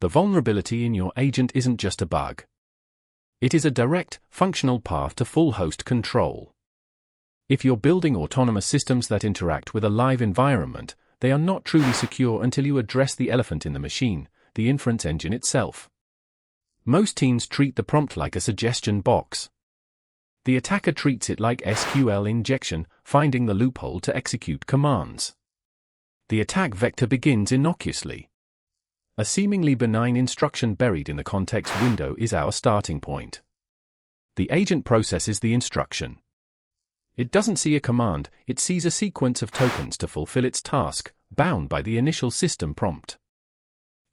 The vulnerability in your agent isn't just a bug. It is a direct, functional path to full host control. If you're building autonomous systems that interact with a live environment, they are not truly secure until you address the elephant in the machine, the inference engine itself. Most teams treat the prompt like a suggestion box. The attacker treats it like SQL injection, finding the loophole to execute commands. The attack vector begins innocuously. A seemingly benign instruction buried in the context window is our starting point. The agent processes the instruction. It doesn't see a command, it sees a sequence of tokens to fulfill its task, bound by the initial system prompt.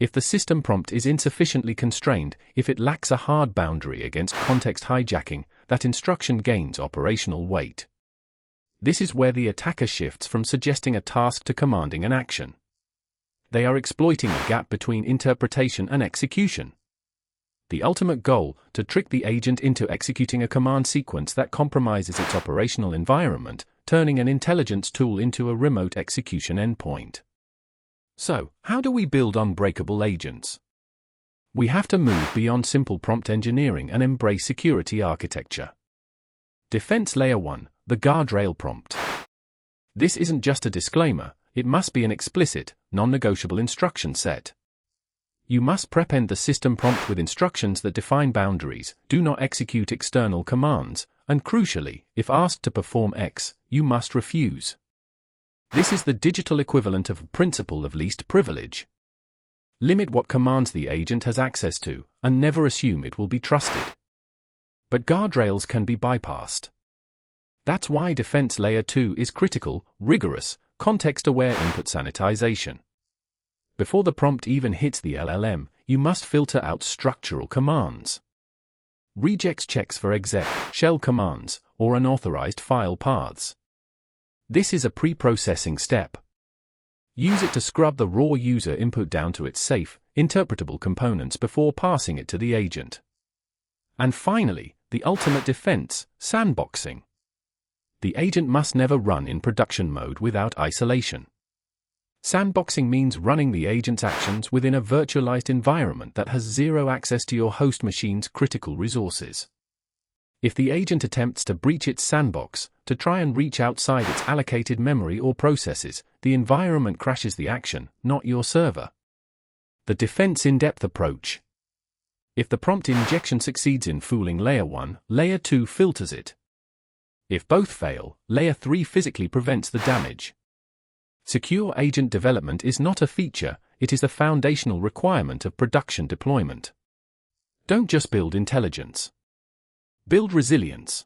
If the system prompt is insufficiently constrained, if it lacks a hard boundary against context hijacking, that instruction gains operational weight. This is where the attacker shifts from suggesting a task to commanding an action. They are exploiting the gap between interpretation and execution. The ultimate goal, to trick the agent into executing a command sequence that compromises its operational environment, turning an intelligence tool into a remote execution endpoint. So, how do we build unbreakable agents? We have to move beyond simple prompt engineering and embrace security architecture. Defense Layer 1, the guardrail prompt. This isn't just a disclaimer, it must be an explicit, non-negotiable instruction set. You must prepend the system prompt with instructions that define boundaries, do not execute external commands, and crucially, if asked to perform X, you must refuse. This is the digital equivalent of principle of least privilege. Limit what commands the agent has access to, and never assume it will be trusted. But guardrails can be bypassed. That's why Defense Layer 2 is critical, rigorous, context-aware input sanitization. Before the prompt even hits the LLM, you must filter out structural commands. Regex checks for exec, shell commands, or unauthorized file paths. This is a pre-processing step. Use it to scrub the raw user input down to its safe, interpretable components before passing it to the agent. And finally, the ultimate defense, sandboxing. The agent must never run in production mode without isolation. Sandboxing means running the agent's actions within a virtualized environment that has zero access to your host machine's critical resources. If the agent attempts to breach its sandbox, to try and reach outside its allocated memory or processes, the environment crashes the action, not your server. The defense in-depth approach. If the prompt injection succeeds in fooling Layer 1, Layer 2 filters it. If both fail, Layer 3 physically prevents the damage. Secure agent development is not a feature, it is a foundational requirement of production deployment. Don't just build intelligence. Build resilience.